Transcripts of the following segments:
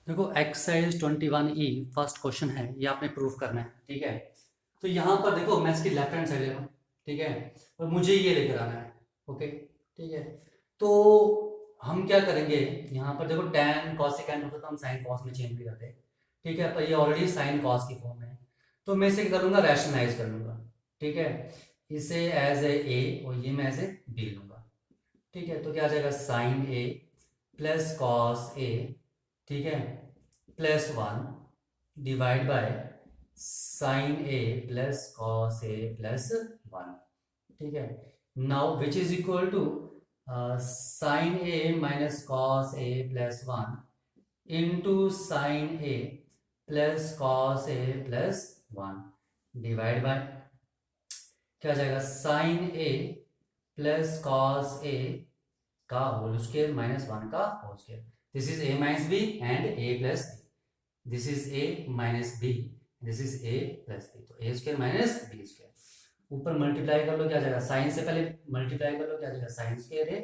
देखो exercise 21E first question है, ये आपने प्रूफ करना है। ठीक है, तो यहाँ पर देखो मैं इसकी लेफ्ट हैंड साइड ले रहा हूँ। ठीक है, और मुझे ये लेकर आना है। ओके, ठीक है। तो हम क्या करेंगे, यहाँ पर देखो tan cos secant होता तो हम sin cos में चेंज भी करते हैं। ठीक है, पर ये ऑलरेडी sin cos की फॉर्म है, तो मैं इसे क्या करूँगा, रैशनलाइज कर लूँगा। ठीक है, इसे एज ए और ये मैं एज ए बी लूँगा। ठीक है, तो क्या आ जाएगा, sine A plus cos A, ठीक है, plus one divide by sine A plus cos A plus one. ठीक है, now which is equal to sine A minus cos A plus one into sine A plus cos A plus one divide by क्या हो जाएगा, sine A plus cos A का whole square minus one का whole square. This is A minus B and A plus B. This is A minus B, this is A plus B, तो A square minus B square. ऊपर multiply कर लो, क्या जाएगा, sign से पहले multiply कर लो, क्या जाएगा, साइन स्क्वायर ए।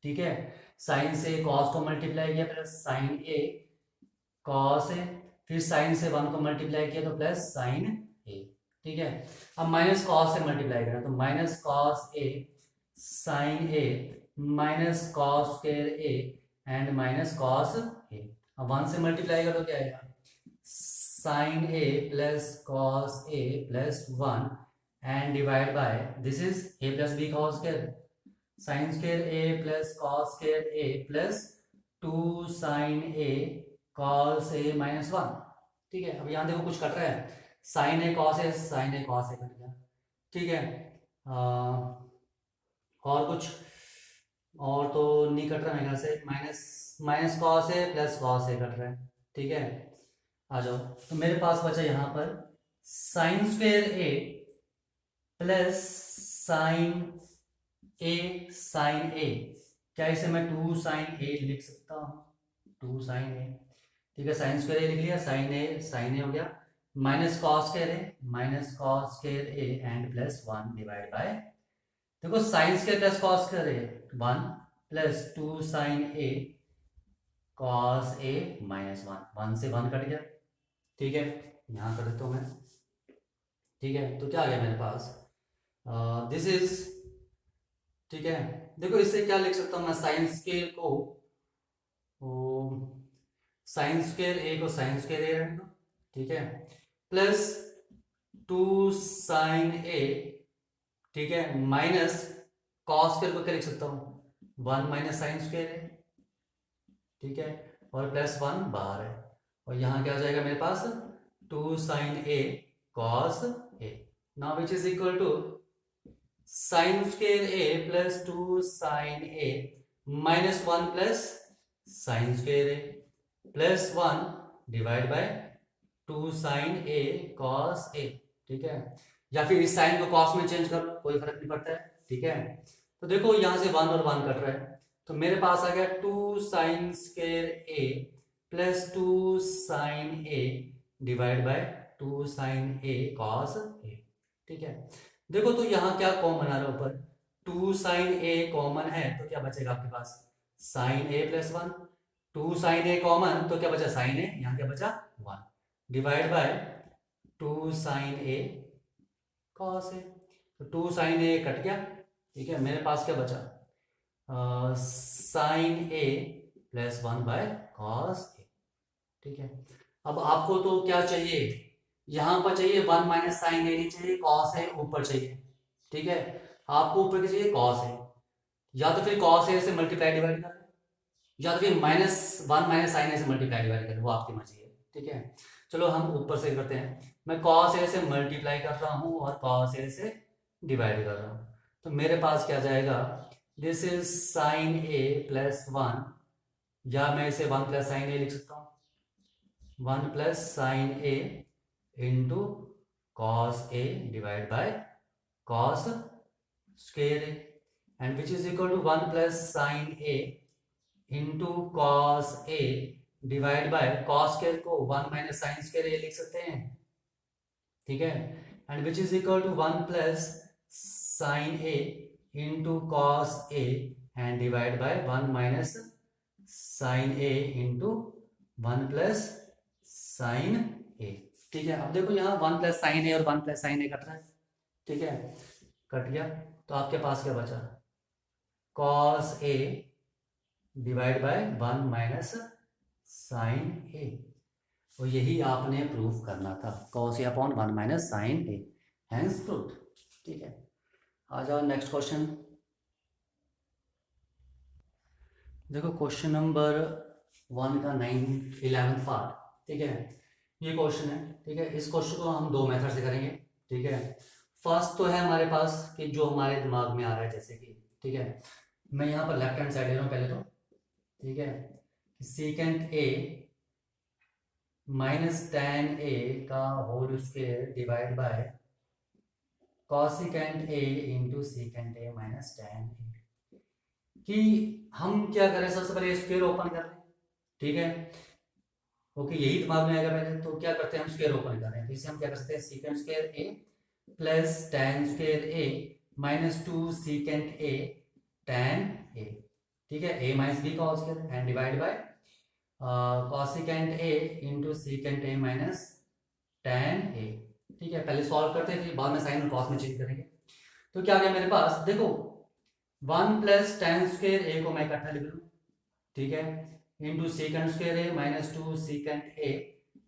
ठीक है, साइन से कॉस को मल्टीप्लाई किया प्लस साइन ए कॉस ए, फिर साइन से वन को मल्टीप्लाई किया तो प्लस साइन ए। ठीक है, अब माइनस कॉस से मल्टीप्लाई करें तो minus cos A sine A minus cos square A and minus cos A. अब वन से मल्टीप्लाई करो, क्या आएगा, sine A plus cos A plus one and divide by this is A plus B cos square, sine square A plus cos square A plus two sine A cos A minus one. ठीक है, अब यहाँ देखो कुछ cut रहा है, sine A cos A, sine A cos A cut गया। ठीक है, और कुछ और तो नहीं कट रहा मेरे ख्याल से, minus minus cos A plus cos A cut रहा है। ठीक है, आ जाओ, तो मेरे पास बचा यहाँ पर sign square A plus sine A sine ए। क्या इसे मैं टू साइन ए लिख सकता हूँ, टू साइन ए। ठीक है, साइन स्क्वायर ए लिख लिया, साइन ए हो गया, minus cos square A, minus cos square A and plus one divide by देखो sine square plus cos square A one plus two sine A cos A minus one, one से one cut गया। ठीक है, यहाँ कर देता हूँ मैं। ठीक है, तो क्या आ गया मेरे पास, दिस इज, ठीक है, देखो इससे क्या लिख सकता हूँ मैं, साइन स्क्वायर को साइन स्क्वायर ए को साइन स्क्वायर ए रख दो। ठीक है, प्लस टू साइन ए, ठीक है, माइनस कॉस स्क्वायर को क्या लिख सकता हूँ, वन माइनस साइन स्क्वायर है। ठीक है, और प्लस वन बाहर है, और यहाँ क्या हो जाएगा मेरे पास, two sine A cos A. Now which is equal to sine square A plus two sine A minus one plus sine square A plus one divide by two sine A cos A. ठीक है, या फिर इस sign को cos में change कर लो, कोई फर्क नहीं पड़ता है। ठीक है, तो देखो यहां से वन और वन कट रहा है, तो मेरे पास आ गया two sine square A plus two sine A divide by two sine A cos A. ठीक है, देखो तो यहाँ क्या कॉमन आ रहा है, ऊपर टू साइन ए कॉमन है तो क्या बचेगा आपके पास, sine A plus one, two sine A common तो क्या बचा, साइन ए, यहाँ क्या बचा, one divide by two sine A cos A, तो टू साइन ए कट गया। ठीक है, मेरे पास क्या बचा, sine A plus one by cos A. ठीक है, अब आपको तो क्या चाहिए, यहां पर चाहिए वन माइनस साइन ए नहीं चाहिए, कॉस ए ऊपर चाहिए। ठीक है, आपको ऊपर क्या चाहिए, कॉस ए, या तो फिर कॉस ए से मल्टीप्लाई डिवाइड कर, या तो फिर माइनस वन माइनस साइन ए से मल्टीप्लाई डिवाइड कर, वो आपकी मर्जी है। ठीक है, चलो हम ऊपर से करते हैं, मैं कॉस ए से मल्टीप्लाई कर रहा हूँ और कॉस ए से डिवाइड कर रहा हूँ, तो मेरे पास क्या जाएगा, this is sine A plus one, या मैं इसे वन प्लस साइन ए लिख सकता हूँ, one plus sine A into cos A divide by cos square A, and which is equal to one plus sine A into cos A divide by cos square को one minus sine square A लिख सकते हैं। ठीक है, and which is equal to one plus sine A into cos A and divide by one minus sine A into 1 plus sine A. ठीक है, अब देखो यहाँ 1 प्लस साइन ए और 1 प्लस साइन ए कट रहा है। ठीक है, कट गया तो आपके पास क्या बचा, cos A divide by 1 minus sine A. और यही आपने प्रूव करना था, cos A upon 1 minus sine A, hence proved. ठीक है, आ जाओ नेक्स्ट क्वेश्चन। देखो क्वेश्चन नंबर 1 का 11th पार्ट। ठीक है, ये क्वेश्चन है। ठीक है, इस क्वेश्चन को हम दो मेथड से करेंगे। ठीक है, फर्स्ट तो है हमारे पास कि जो हमारे दिमाग में आ रहा है, जैसे कि ठीक है, मैं यहाँ पर लेफ्ट हैंड साइड ले रहा हूँ पहले तो। ठीक है, secant A minus tan A का whole square divide by cosecant A into secant A minus tan A. कि हम क्या करें, सबसे पहले स्क्वायर ओपन कर लें। ठीक है, ओके, यही दिमाग में आएगा पहले। तो क्या करते हैं, हम स्क्वायर ओपन कर रहे हैं, तो इसे हम क्या कर सकते हैं, secant square A plus tan square A minus 2 secant A tan A. ठीक है, ए माइनस बी का whole square and divide by cosecant A into secant A minus tan A. ठीक है, पहले सॉल्व करते हैं, फिर बाद में साइन और कॉस में चेंज करेंगे। तो क्या आ गया मेरे पास, देखो 1 प्लस टेन स्क्वायर ए को मैं इकट्ठा लिख लूँ। ठीक है, into secant square A minus 2 secant A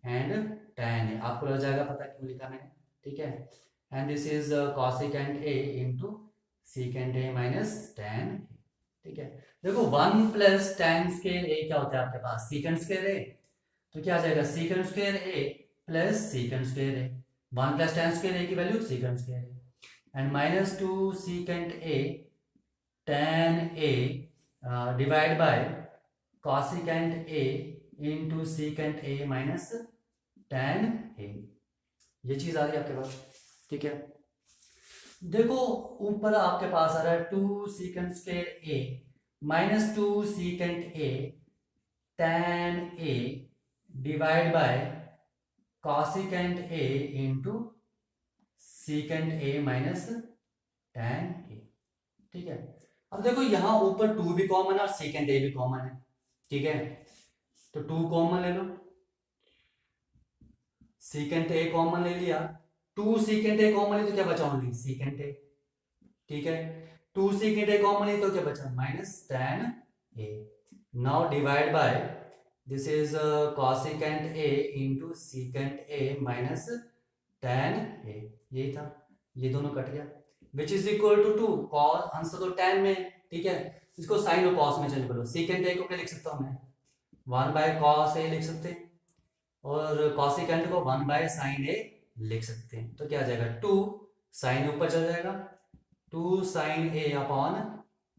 and tan A. आपको लग जाएगा पता क्यों लिखा मैंने। ठीक है, and this is cosecant A into secant A minus tan A. ठीक है, देखो 1 प्लस टेन स्क्वायर ए क्या होता है आपके पास, सीकेंट स्क्वायर ए। तो क्या आ जाएगा, secant square A plus secant square A. 1 plus tan square A की value secant square A and minus 2 secant A tan A divide by cosecant A into secant A minus tan A. ये चीज आ रही है आपके पास। ठीक है, देखो ऊपर आपके पास आ रहा है 2 secant square A minus 2 secant A tan A divide by cosecant A into secant A minus tan A. ठीक है, अब देखो यहाँ ऊपर 2 भी कॉमन है और सीकेंट ए भी कॉमन है। ठीक है, तो 2 कॉमन ले लो, सीकेंट ए कॉमन ले लिया, 2 सीकेंट ए कॉमन है तो क्या बचा, ओनली सीकेंट ए। ठीक है, 2 सीकेंट ए कॉमन है तो क्या बचा, minus tan A. Now divide by this is cosecant A into secant A minus tan A. यही था, ये दोनों कट गया, which is equal to 2 cos, answer तो टेन में। ठीक है, इसको साइन और कॉस में चेंज करो। सीकेंट ए को क्या लिख सकता हूँ मैं, 1 बाय कॉस ए लिख सकते हैं, और कॉसिकेंट को 1 बाय साइन ए लिख सकते हैं। तो क्या आ जाएगा, 2 साइन ऊपर चल जाएगा, 2 sine A upon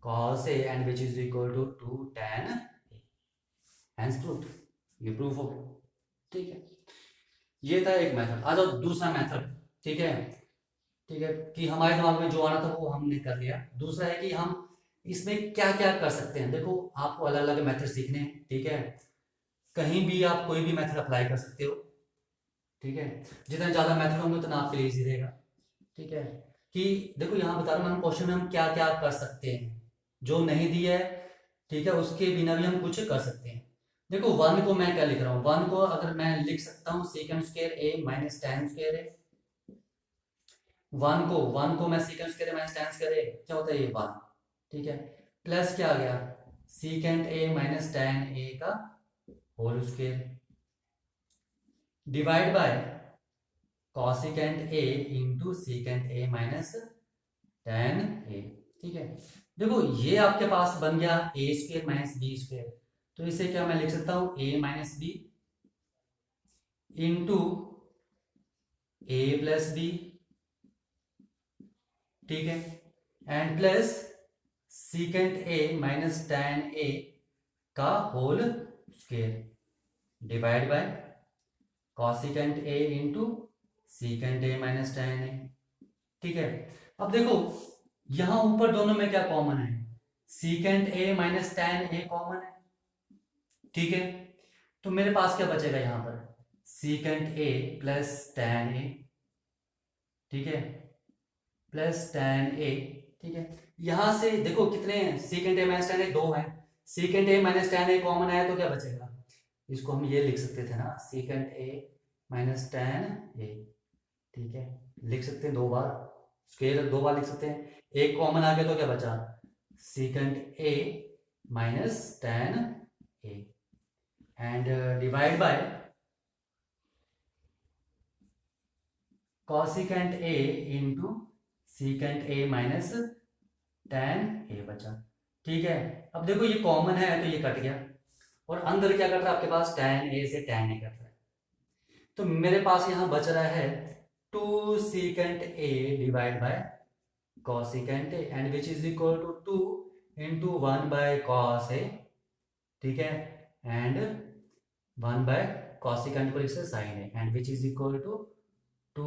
cos A and which is equal to 2 tan A. Hence proved, ये प्रूफ हो गया। ठीक है, ये था एक मेथड। आ जाओ दूसरा मेथड। ठीक है, ठीक है, कि हमारे दिमाग में जो आना था वो हमने कर लिया। दूसरा है कि हम इसमें क्या क्या कर सकते हैं। देखो आपको अलग अलग मेथड सीखने हैं। ठीक है, कहीं भी आप कोई भी मेथड अप्लाई कर सकते हो। ठीक है, जितना ज्यादा मेथड होंगे उतना आपके लिए इजी रहेगा। ठीक है, कि देखो यहाँ बता रहा हूँ मैं, क्वेश्चन में हम क्या क्या कर सकते हैं, जो नहीं दिया है। ठीक है, उसके बिना भी हम कुछ कर सकते हैं। देखो 1 को मैं क्या लिख रहा हूँ, 1 को अगर मैं लिख सकता हूँ secant square A minus tan square A. 1 को मैं secant square minus tan square A, क्या होता है ये 1। ठीक है, प्लस क्या आ गया, secant A minus tan A का whole square divide by cosecant A into secant A minus tan A. ठीक है, देखो ये आपके पास बन गया A square minus B square. तो इसे क्या मैं लिख सकता हूं, A minus B into A plus B. ठीक है, and plus secant A minus tan A का whole square divide by cosecant A into secant A minus tan A. ठीक है, अब देखो यहां ऊपर दोनों में क्या कॉमन है, secant A minus tan A common है। ठीक है, तो मेरे पास क्या बचेगा यहां पर, secant A plus ten A. ठीक है, प्लस टेन ए। ठीक है, यहां से देखो कितने हैं, सीकेंट ए माइनस टेन ए 2 है, secant A minus tan A common है तो क्या बचेगा, इसको हम ये लिख सकते थे ना, secant A minus tan A, ठीक है, लिख सकते हैं 2 बार, स्क्वायर 2 बार लिख सकते हैं, एक कॉमन आ गया तो क्या बचा, secant A minus tan A, and divide by cosecant A into secant A minus tan A बचा, ठीक है। अब देखो ये कॉमन है तो ये कट गया, और अंदर क्या कट रहा है आपके पास, टेन ए से टेन ए कट रहा है, तो मेरे पास यहाँ बच रहा है 2 secant A divide by cosecant A, and which is equal to 2 into 1 by cos A, ठीक है, एंड 1 बाय कॉसिकेंट को लिख सकते sine A, and which is equal to 2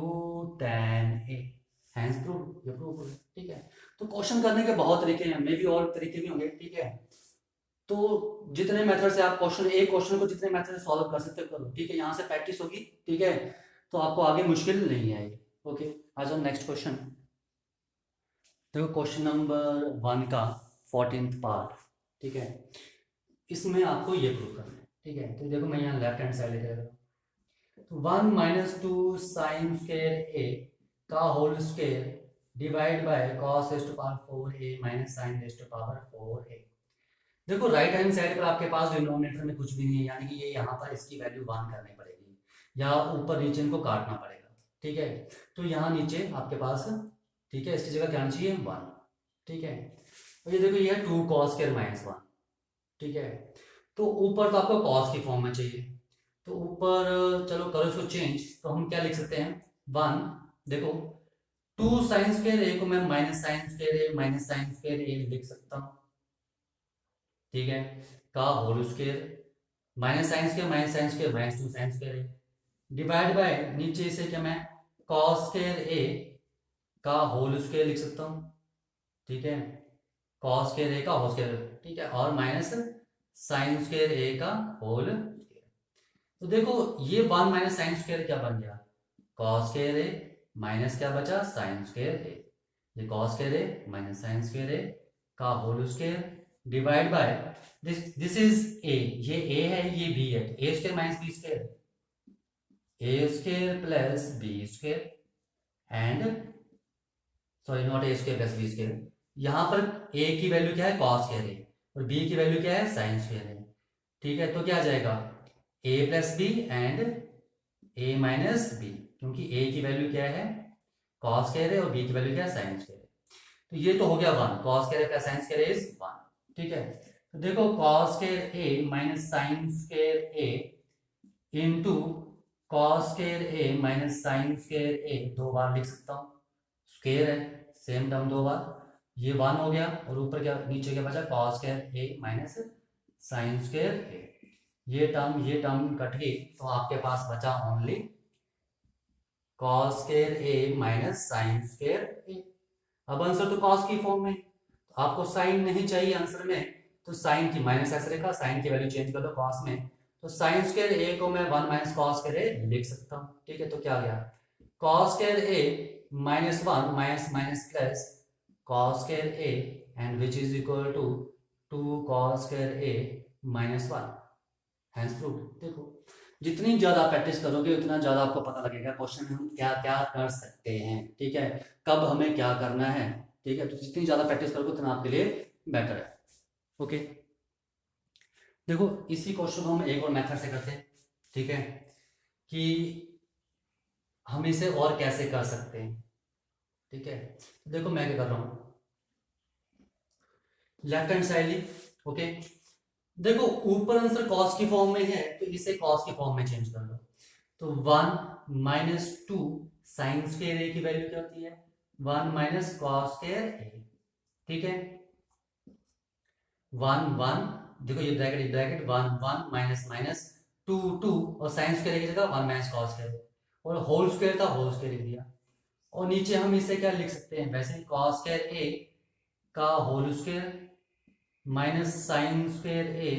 tan A, hence prove, ये प्रूव, ठीक है। तो क्वेश्चन करने के बहुत तरीके हैं, मे भी और तरीके भी होंगे, ठीक है। तो जितने मेथड से आप क्वेश्चन, एक क्वेश्चन को जितने मेथड से सॉल्व कर सकते हो करो, ठीक है, यहाँ से प्रैक्टिस होगी, ठीक है, तो आपको आगे मुश्किल नहीं आएगी। ओके, आ जाओ नेक्स्ट क्वेश्चन। देखो क्वेश्चन नंबर 1 का 14th पार्ट, ठीक है, इसमें आपको ये प्रूव करना है, ठीक है। तो देखो मैं यहाँ लेफ्ट हैंड साइड लेकर, तो 1 माइनस 2 साइन स्क्वायर ए का whole square divide by cos raise to power 4a minus sine raise to power 4a। देखो राइट हैंड साइड पर आपके पास डिनोमिनेटर में कुछ भी नहीं है, यानी कि ये यहाँ पर इसकी वैल्यू 1 करनी पड़ेगी, या ऊपर नीचे इनको काटना पड़ेगा, ठीक है। तो यहाँ नीचे आपके पास, ठीक है, इसकी जगह क्या चाहिए 1, ठीक है। और ये देखो ये है 2 कॉस स्क्वायर माइनस 1, ठीक है। तो ऊपर तो आपको कॉस की फॉर्म में चाहिए, तो ऊपर चलो करो इसको चेंज, तो हम क्या लिख सकते हैं 1, देखो 2 साइन स्क्वायर ए को मैं minus sine square A minus sine square A लिख सकता हूँ, ठीक है, का whole square minus sine square minus 2 sine square A divide by नीचे से क्या मैं कॉस स्क्वायर ए का होल स्क्वायर लिख सकता हूँ, ठीक है, कॉस स्क्वायर ए का होल स्क्वायर, ठीक है, और माइनस साइन स्क्वायर ए का होल। तो देखो ये 1 माइनस साइन स्क्वायर क्या बन गया, कॉस स्क्वायर ए माइनस क्या बचा, साइन स्क्वायर ए, ये cos square A minus sine square A का whole square divide by this is A, ये ए है ये बी है, तो A square minus B square, A square plus B square, and sorry not A square plus B square, यहाँ पर ए की value क्या है कॉस स्क्वायर ए, और बी की वैल्यू क्या है साइन स्क्वायर ए, ठीक है। तो क्या आ जाएगा A plus B and A minus B, क्योंकि ए की वैल्यू क्या है कॉस स्क्वायर है और बी की वैल्यू क्या है साइन स्क्वायर है, तो ये तो हो गया 1, cos square plus sine square is 1, ठीक है। तो देखो cos square A minus sine square A into cos square A minus sine square ए 2 बार लिख सकता हूँ, स्क्वायर है सेम टर्म 2 बार, ये 1 हो गया, और ऊपर क्या नीचे क्या बचा cos square A minus sine square A, ये टर्म कट गई, तो आपके पास बचा only cos square A minus sine square ए। अब आंसर तो कॉस की फॉर्म में, तो आपको साइन नहीं चाहिए आंसर में, तो साइन की माइनस ऐसे लिखा, साइन की वैल्यू चेंज कर दो कॉस में, तो साइन स्क्वायर ए को मैं 1 माइनस कॉस स्क्वायर ए लिख सकता हूँ, ठीक है। तो क्या आ गया cos square A minus 1 minus minus plus cos square A, and which is equal to 2 cos square A minus 1, hence proved. देखो जितनी ज्यादा प्रैक्टिस करोगे उतना ज्यादा आपको पता लगेगा क्वेश्चन में हम क्या क्या कर सकते हैं, ठीक है, कब हमें क्या करना है, ठीक है। तो जितनी ज्यादा प्रैक्टिस करोगे उतना आपके लिए बेटर है। ओके, देखो इसी क्वेश्चन को हम एक और मेथड से करते हैं, ठीक है, कि हम इसे और कैसे कर सकते हैं, ठीक है। देखो मैं क्या कर रहा हूं, लेफ्ट हैंड साइड ली, ओके, देखो ऊपर आंसर कॉस की फॉर्म में है तो इसे कॉस की फॉर्म में चेंज कर लो, तो 1 माइनस 2 साइन स्क्वायर ए की वैल्यू क्या होती है 1 माइनस कॉस स्क्वायर ए, ठीक है, 1 1, देखो ये ब्रैकेट 1 1 माइनस माइनस 2 2, और साइन स्क्वायर की जगह 1 माइनस कॉस स्क्वायर, और होल स्क्वायर था होल स्क्वायर लिख दिया, और नीचे हम इसे क्या लिख सकते हैं वैसे कॉस स्क्वायर ए का whole square minus sine square A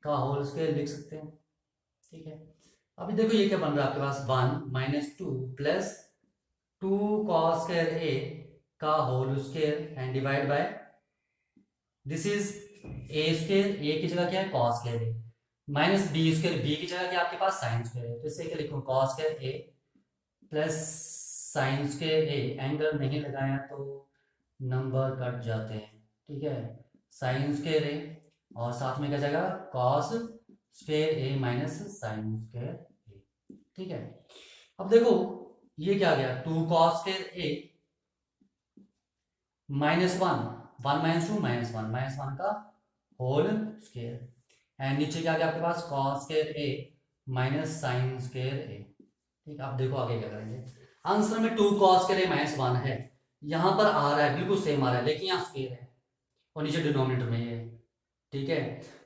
का होल स्क्वायर लिख सकते हैं, ठीक है। अभी देखो ये क्या बन रहा है आपके पास 1 minus 2 plus 2 cos square A का whole square and divide by this is A square, A की जगह क्या है cos square A, minus B square, B की जगह क्या आपके पास साइन स्क्वायर है, तो इसे क्या लिखूँ, cos square A plus sine square A, angle नहीं लगाया तो नंबर कट जाते हैं, ठीक है, साइन स्क्वायर ए और साथ में क्या जाएगा cos square A minus sine square A, ठीक है। अब देखो ये क्या आ गया, टू कॉस स्क्वायर ए -1, 1 - 2 -1 का होल स्क्वायर, एंड नीचे क्या आ गया आपके पास cos square A minus sine square A, ठीक है। अब देखो आगे क्या करेंगे, आंसर में 2 कॉस स्क्वायर ए -1 है, यहाँ पर आ रहा है बिल्कुल सेम आ रहा है, लेकिन यहाँ स्क्वायर है और नीचे डिनोमिनेटर में ये है, ठीक है।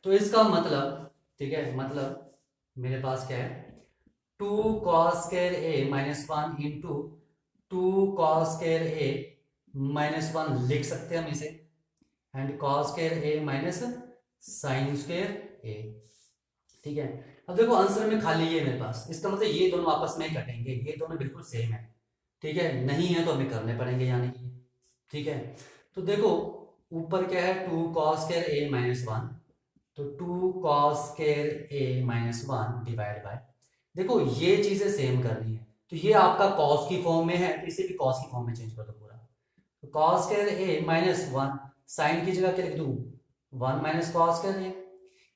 तो इसका मतलब, ठीक है, मतलब मेरे पास क्या है, 2 cos square A -1 into 2 cos square A -1 लिख सकते हैं हम इसे, and cos square A minus sine square A, ठीक है। अब देखो आंसर में खाली ये मेरे पास, इसका मतलब ये दोनों आपस में कटेंगे, ये दोनों बिल्कुल सेम है, ठीक है, नहीं है तो हमें करने पड़ेंगे यानी कि, ठीक है। तो देखो ऊपर क्या है 2 कॉस स्क्वायर ए -1, तो 2 cos square A -1 divide by, देखो ये चीजें सेम करनी है, तो ये आपका कॉस की फॉर्म में है तो इसे भी कॉस की फॉर्म में चेंज कर दो पूरा, तो कॉस स्क्वायर ए -1, साइन की जगह क्या लिख दूं 1 minus cos square A,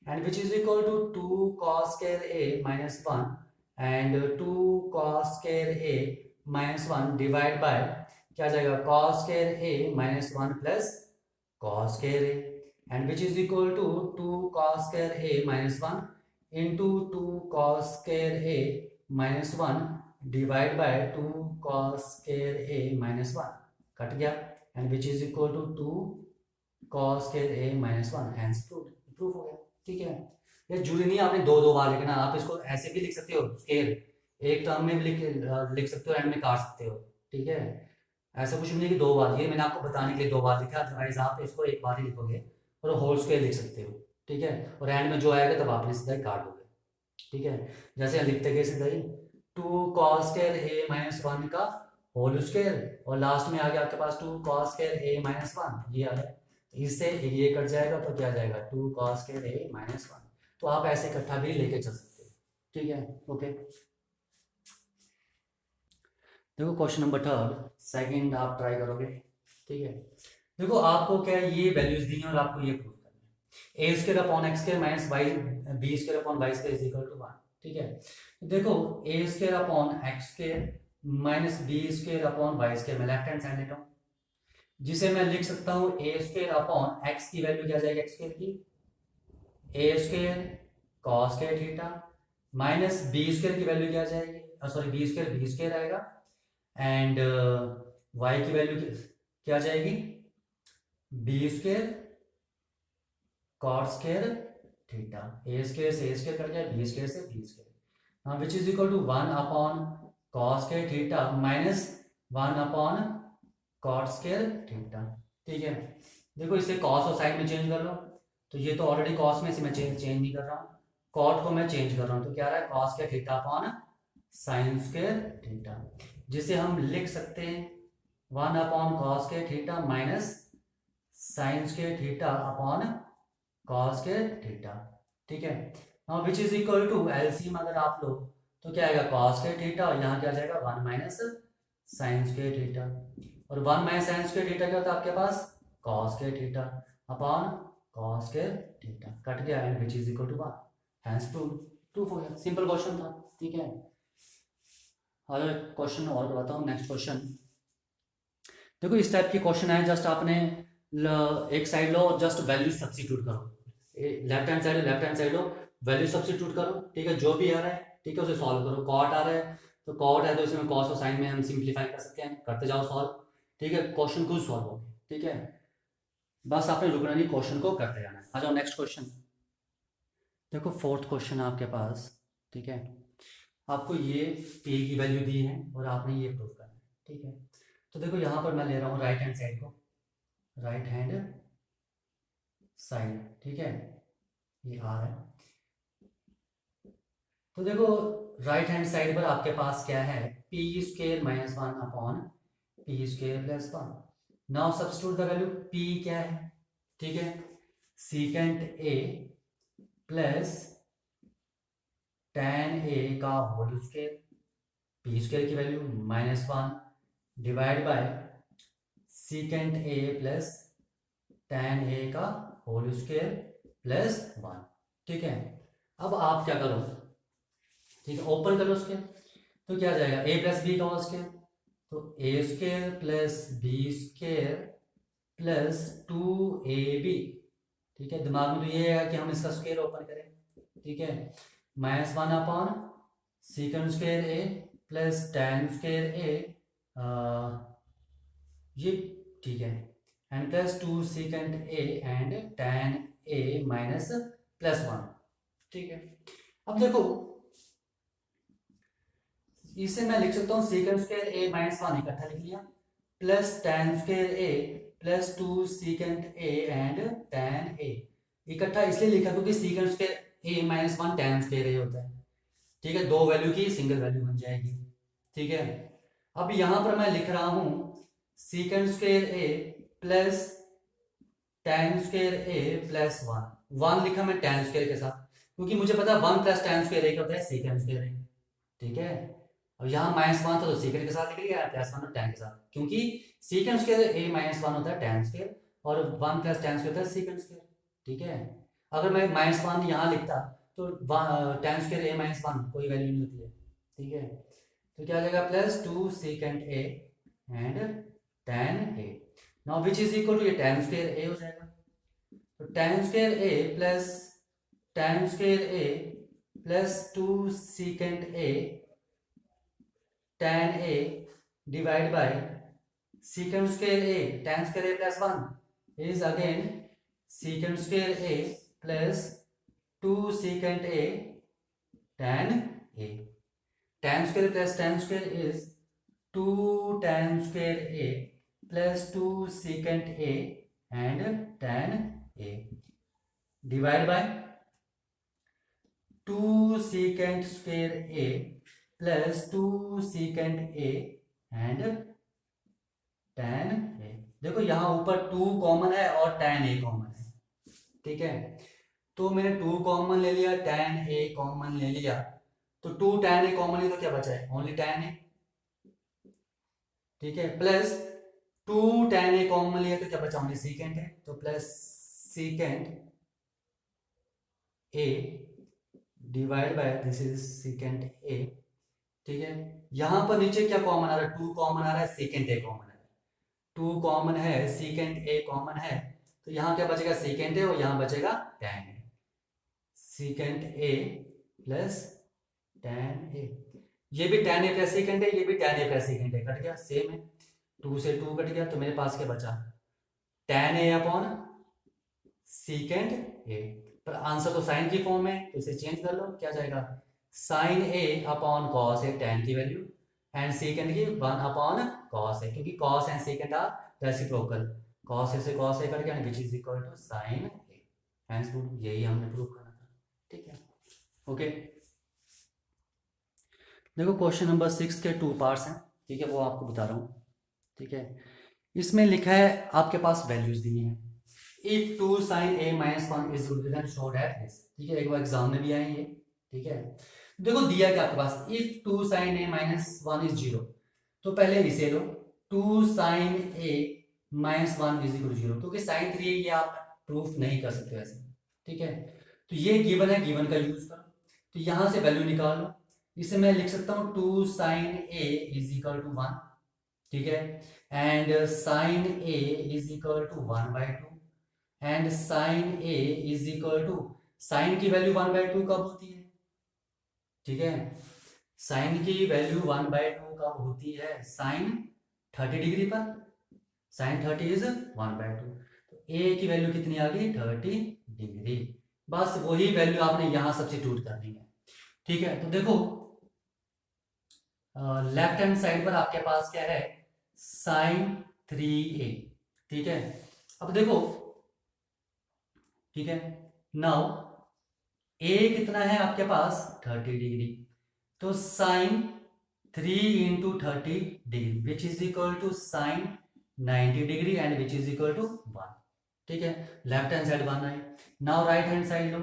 and which is equal to 2 cos square a -1 and 2 cos square a -1 divide by क्या जाएगा cos square a -1 plus cos square a, and which is equal to 2 cos square a -1 into 2 cos square a -1 divide by 2 cos square a -1 cut गया, and which is equal to 2 cos square a -1, hence proof हो गया, ठीक है। ये जरूरी नहीं आपने दो दो बार लिखना, आप इसको ऐसे भी लिख सकते हो स्केल, एक टर्म में भी लिख सकते हो, एंड में काट सकते हो, ठीक है। ऐसा कुछ भी नहीं कि दो बार, ये मैंने आपको बताने के लिए दो बार लिखा, अदरवाइज आप इसको एक बार ही लिखोगे और होल स्क्वायर लिख सकते हो, ठीक है, और एंड में जो आएगा तब आपने सीधा ही काट दोगे, ठीक है। जैसे लिखते गए सीधा ही 2 cos स्क्वायर a -1 का होल स्क्वायर और लास्ट में आ गया आपके पास 2 cos स्क्वायर a -1, ये आ गया, इससे ये कट जाएगा तो क्या जाएगा 2 cos स्क्वायर a -1, तो आप ऐसे इकट्ठा भी लेके चल सकते हो, ठीक है, ओके। देखो क्वेश्चन नंबर 3 सेकंड आप ट्राई करोगे, ठीक है। देखो आपको क्या है, ये वैल्यूज दी हैं और आपको ये प्रूव करना है, a square upon x square minus Y B square upon Y square is equal to 1, ठीक है। देखो a square upon x square minus B square upon Y square, मैं लेफ्ट हैंड साइड लेता हूँ, जिसे मैं लिख सकता हूँ a स्क्वायर अपॉन x की वैल्यू क्या जाएगी x स्क्वायर की a square cos square theta minus B square की वैल्यू क्या जाएगी, सॉरी बी स्क्वायर आएगा, एंड y की वैल्यू क्या जाएगी B square cos square theta, A square से ए स्क्वायर कट जाए, बी स्क्वायर से B square, which is equal to 1 upon cos square theta minus 1 upon cot square theta, ठीक है। देखो इसे कॉस और साइन में चेंज कर लो, तो ये तो ऑलरेडी कॉस में, इसे मैं चेंज नहीं कर रहा हूँ, कॉट को मैं चेंज कर रहा हूँ, तो क्या आ रहा है cos square theta upon sine square theta, जिसे हम लिख सकते हैं 1 upon cos square theta minus sine square theta upon cos square theta, ठीक है। Now which is equal to LCM अगर आप लो तो क्या आएगा कॉस स्क्वायर थीटा और यहाँ क्या जाएगा 1 माइनस साइन स्क्वायर थीटा, और 1 माइनस साइन स्क्वायर थीटा क्या होता है आपके पास cos square theta upon cos square theta, cut गया, and which is equal to 1, hence proof हो गया, सिंपल क्वेश्चन था, ठीक है। और क्वेश्चन और बताता हूँ, नेक्स्ट क्वेश्चन देखो इस टाइप के क्वेश्चन है, जस्ट आपने एक साइड लो जस्ट वैल्यू सब्स्टिट्यूट करो, left hand side low value substitute करो, ठीक है, जो भी आ रहा है, ठीक है, उसे सॉल्व करो, कॉट आ रहा है तो कॉट है तो इसमें कॉस और साइन में हम सिंप्लीफाई कर सकते हैं, करते जाओ सॉल्व, ठीक है, क्वेश्चन खुद सॉल्व होगा, ठीक है, बस आपने रुकना नहीं, क्वेश्चन को करते जाना है। आ जाओ नेक्स्ट क्वेश्चन, देखो फोर्थ क्वेश्चन है आपके पास, ठीक है, आपको ये p की वैल्यू दी है और आपने ये प्रूव करना है, ठीक है। तो देखो यहाँ पर मैं ले रहा हूँ राइट हैंड साइड को, राइट हैंड साइड, ठीक है, ये आ रहा है, तो देखो राइट हैंड साइड पर आपके पास क्या है P square -1 upon P square plus 1, now substitute the value p क्या है, ठीक है, secant a plus tan a का होल स्क्वायर, p स्क्वायर की value -1 divide by secant a plus tan a का होल स्क्वायर प्लस 1। ठीक है, अब आप क्या करो, ठीक है, ओपन करो स्क्वायर, तो क्या आ जाएगा a प्लस बी का होल स्क्वायर, तो a square plus B square plus 2ab। ठीक है, दिमाग में तो ये है कि हम इसका स्क्वायर ओपन करें। ठीक है, -1 upon secant square a plus tan square a, ये ठीक है, and plus 2 secant a and tan a minus +1। ठीक है, अब देखो इसे मैं लिख सकता हूँ सीकेंड स्क्वायर a -1 इकट्ठा लिख लिया, plus tan square a plus 2 secant a and tan a इकट्ठा इसलिए लिखा क्योंकि secant square a -1 tan square a होता है। ठीक है, दो वैल्यू की सिंगल वैल्यू बन जाएगी। ठीक है, अब यहां पर मैं लिख रहा हूं secant square a plus tan square a plus 1 लिखा मैं tan स्क्वायर के साथ, क्योंकि मुझे पता है 1 प्लस tan स्क्वायर a क्या होता है, सीकेंड स्क्वायर a। ठीक है, अब यहाँ -1 था तो सीकेंड के साथ लिख लिया, +1 तो tan के साथ, क्योंकि सीकेंड स्क्वायर a -1 होता है tan स्क्वायर और 1 प्लस tan स्क्वायर होता है सीकेंड स्क्वायर। ठीक है, अगर मैं -1 यहाँ लिखता तो tan स्क्वायर a -1 कोई वैल्यू नहीं होती है। ठीक है, तो क्या आ जाएगा plus 2 secant a and tan a, now which is equal to ये tan स्क्वायर a हो जाएगा, तो tan square a plus tan square a plus 2 secant a tan a divide by secant square a, tan square a plus 1 is again secant square a plus 2 secant a tan a, tan square plus tan square is 2 tan square a plus 2 secant a and tan a divide by 2 secant square a plus 2 secant a and tan a। देखो यहाँ ऊपर 2 common है और tan a common है। ठीक है, तो मैंने 2 कॉमन ले लिया, tan a कॉमन ले लिया, तो 2 tan a कॉमन है तो क्या बचा है, ओनली tan a। ठीक है, प्लस 2 tan a कॉमन लिया तो क्या बचा, ओनली सीकेंट है, तो plus secant a divide by this is secant a। ठीक है, यहां पर नीचे क्या कॉमन आ रहा है, 2 कॉमन आ रहा है, सीकेंट a कॉमन है, 2 कॉमन है, सीकेंट a कॉमन है, तो यहां क्या बचेगा, सीकेंट a और यहां बचेगा tan a, secant a plus tan a, ये भी tan a प्लस सीकेंट है, ये भी tan a प्लस सीकेंट है, कट गया, सेम है, 2 से 2 कट गया, तो मेरे पास क्या बचा, tan a upon secant a, पर आंसर तो साइन की फॉर्म में, तो इसे चेंज कर लो, क्या जाएगा sine a upon cos a, tan की वैल्यू, एंड सेकेंड की 1 अपॉन कॉस है, क्योंकि cos and second are reciprocal, cos A से कॉस ए कट गया, which is equal to sine A, hence prove, यही हमने प्रूव करना था। ठीक है, ओके, देखो क्वेश्चन नंबर 6 के 2 पार्ट्स हैं। ठीक है, वो आपको बता रहा हूँ। ठीक है, इसमें लिखा है आपके पास वैल्यूज दी हैं, if 2 sin a minus 1 is good then show that this। ठीक है, एक बार एग्जाम में भी आए ये। ठीक है, देखो दिया क्या आपके पास, if 2 sin a minus 1 is 0, तो पहले इसे लो 2 sin a minus 1 is equal to 0, क्योंकि sin 3 ये आप प्रूफ नहीं कर सकते वैसे। ठीक है, तो ये गिवन है, गिवन का यूज करो, तो यहां से वैल्यू निकालो, इसे मैं लिख सकता हूँ 2 sin a is equal to 1। ठीक है, and sin a is equal to 1/2 and sine A is equal to, sine की वैल्यू 1/2 कब होती है, ठीक है, साइन की वैल्यू 1/2 कब होती है, साइन 30 डिग्री पर, साइन 30 इज 1/2, तो ए की वैल्यू कितनी आ गई 30 डिग्री, बस वही वैल्यू आपने यहां सब्स्टिट्यूट करनी है। ठीक है, तो देखो लेफ्ट हैंड साइड पर आपके पास क्या है, साइन 3a। ठीक है, अब देखो, ठीक है, नाउ ए कितना है आपके पास 30 डिग्री, तो sine 3 into 30 degree which is equal to sine 90 degree and which is equal to 1। ठीक है, लेफ्ट हैंड साइड 1 है, नाउ राइट हैंड साइड लो।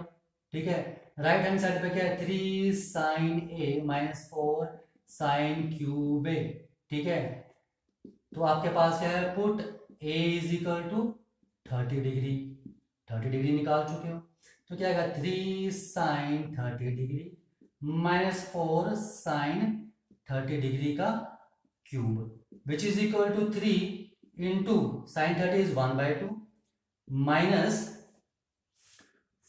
ठीक है, राइट हैंड साइड पे क्या है, 3 sine A minus 4 sine cube A, ठीक है। तो आपके पास क्या है, put A is equal to 30 degree, 30 degree निकाल चुके हो, तो क्या आएगा 3 sine 30 degree minus 4 sine 30 degree का cube which is equal to 3 into sine 30 is 1/2 minus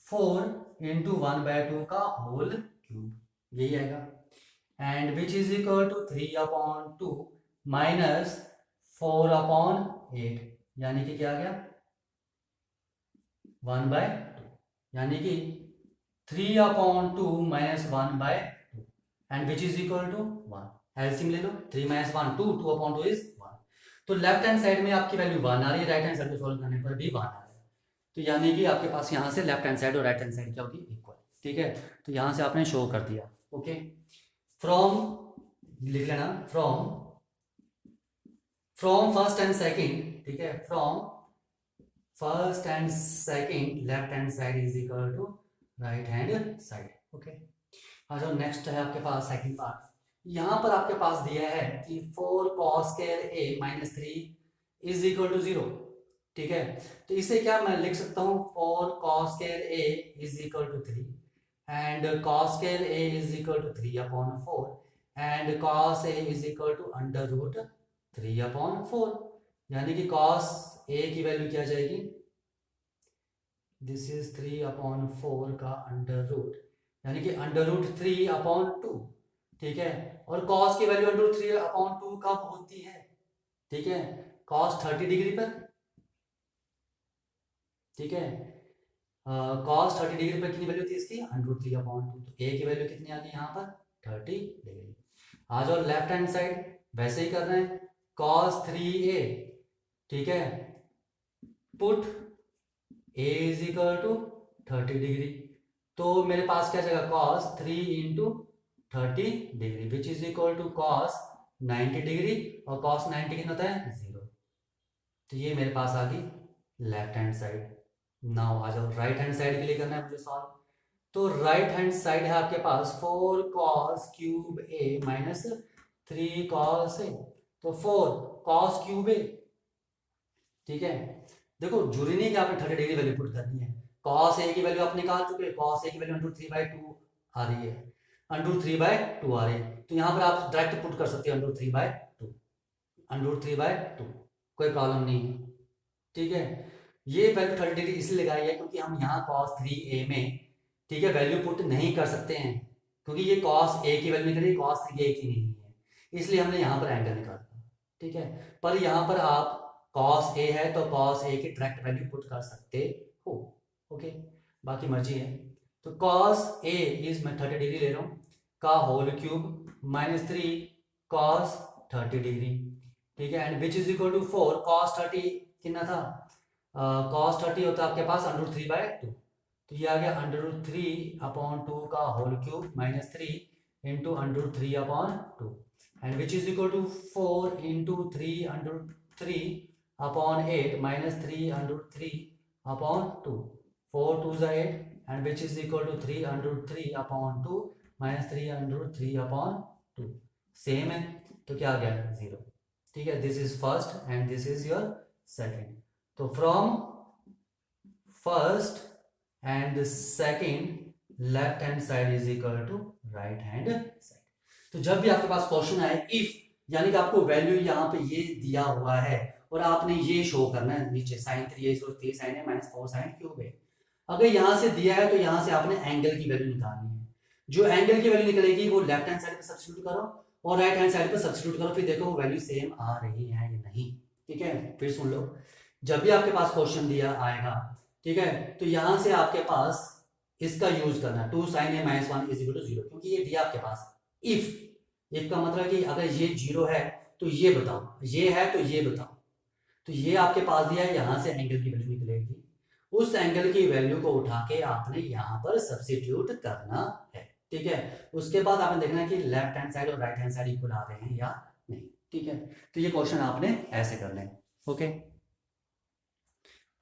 4 into 1/2 का होल क्यूब, यही आएगा। And which is equal to 3/2 minus 4/8, यानी कि क्या आ गया 1/2, यानी कि 3/2 minus 1/2 and which is equal to 1। LCM ले लो, 3 माइनस 1 2, 2/2 इज 1। तो लेफ्ट हैंड साइड में आपकी वैल्यू 1 आ रही है, राइट हैंड साइड को सॉल्व करने पर भी 1 आ रहा है। तो यानी कि आपके पास यहाँ से लेफ्ट हैंड साइड और राइट हैंड साइड क्या होगी, इक्वल, ठीक है। तो यहाँ से आपने शो कर दिया, ओके। फ्रॉम लिख लेना, फ्रॉम फर्स्ट एंड सेकंड, ठीक है, from first and second left hand side is equal to right hand side, okay. आ जाओ, नेक्स्ट है आपके पास सेकंड पार्ट। यहाँ पर आपके पास दिया है कि 4 cos square a minus 3 is equal to 0, ठीक है। तो इसे क्या मैं लिख सकता हूँ, 4 cos square a is equal to 3 and cos square a is equal to 3/4 and cos a is equal to under root 3/4, यानी कि cos a की वैल्यू क्या जाएगी, दिस इज 3/4 का अंडर रूट, यानी कि अंडर रूट 3/2, ठीक है। और cos की वैल्यू अंडर रूट 3/2 कब होती है, ठीक है, cos 30 डिग्री पर, ठीक है। cos 30 डिग्री पर कितनी वैल्यू थी इसकी, अंडर रूट 3/2, तो a की वैल्यू कितनी आ गई यहाँ पर 30 डिग्री। आ जाओ लेफ्ट हैंड साइड, वैसे ही कर रहे हैं, cos 3a, ठीक है, put a is equal to 30 degree, तो मेरे पास क्या जाएगा cos 3 into 30 degree which is equal to cos 90 degree, और cos 90 कितना होता है 0। तो ये मेरे पास आ गई लेफ्ट हैंड साइड। नाउ आ जाओ राइट हैंड साइड के लिए करना है मुझे सॉल्व। तो राइट हैंड साइड है आपके पास 4 cos cube a minus 3 cos a, तो 4 cos क्यूब a, ठीक है। देखो जरूरी नहीं कि आपने 30 डिग्री वैल्यू पुट करनी है, cos a की वैल्यू आप निकाल चुके, cos a की वैल्यू √3/2 आ रही है, √3/2 आ रही है, तो यहाँ पर आप डायरेक्ट पुट कर सकते हैं √3/2, √3/2, कोई प्रॉब्लम नहीं है, ठीक है। ये वैल्यू 30 डिग्री इसलिए लगाई है क्योंकि हम यहाँ cos 3a में, ठीक है, वैल्यू पुट नहीं कर सकते हैं, क्योंकि ये cos a की वैल्यू निकली, cos 3a की नहीं है, इसलिए हमने यहाँ पर एंगल निकाला, ठीक है। पर यहाँ पर आप cos a है तो cos a की डायरेक्ट वैल्यू पुट कर सकते हो, ओके, बाकी मर्जी है। तो cos a इज, मैं 30 डिग्री ले रहा हूँ, का whole cube minus 3 cos 30 degree, ठीक है, and which is equal to 4 cos 30 कितना था, cos 30 होता है आपके पास √3/2, तो ये आ गया √3/2 का whole cube minus 3 into √3/2 and which is equal to 4 into 3/3/8 minus 3/3/2, 4 2 8 and which is equal to 3/3/2 minus 3/3/2, same है, तो क्या आ गया 0, ठीक है। This is first and this is your second. तो from first and second left hand side is equal to right hand side. तो जब भी आपके पास क्वेश्चन आए इफ, यानी कि आपको वैल्यू यहाँ पे ये दिया हुआ है और आपने ये शो करना है नीचे sin 3a sin a minus 4 sin cube है, अगर यहाँ से दिया है तो यहाँ से आपने एंगल की वैल्यू निकालनी है, जो एंगल की वैल्यू निकलेगी वो लेफ्ट हैंड साइड पे सब्स्टिट्यूट करो और राइट हैंड साइड पे सब्स्टिट्यूट करो, फिर देखो वो वैल्यू सेम आ रही है या नहीं, ठीक है। फिर सुन लो, जब भी आपके पास क्वेश्चन दिया आएगा, ठीक है, तो यहां से आपके पास इसका यूज करना है 2 sin a minus 1 is equal to 0, क्योंकि ये दिया आपके पास इफ का मतलब कि अगर ये 0 है तो ये बताओ, ये है तो ये बताओ, तो ये आपके पास दिया है, यहां से एंगल की वैल्यू निकलेगी, उस एंगल की वैल्यू को उठा के आपने यहाँ पर सब्स्टिट्यूट करना है, ठीक है। उसके बाद आपने देखना है कि लेफ्ट हैंड साइड और राइट हैंड साइड इक्वल आ रहे हैं या नहीं, ठीक है। तो ये क्वेश्चन आपने ऐसे करने हैं, ओके,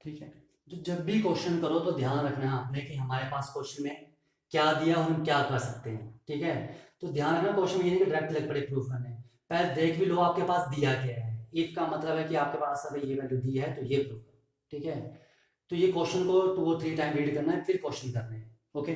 ठीक है। तो जब भी क्वेश्चन करो तो ध्यान रखना है आपने कि हमारे पास क्वेश्चन में क्या दिया और हम क्या कर सकते हैं, ठीक है। तो ध्यान रखना, क्वेश्चन ये नहीं कि डायरेक्ट लग पड़े प्रूफ करने, पहले देख भी लो आपके पास दिया क्या है। इफ का मतलब है कि आपके पास अगर ये वैल्यू दी है तो ये प्रूफ करो, ठीक है। तो ये क्वेश्चन को 2 और 3 टाइम रीड करना है, फिर क्वेश्चन करने हैं, ओके।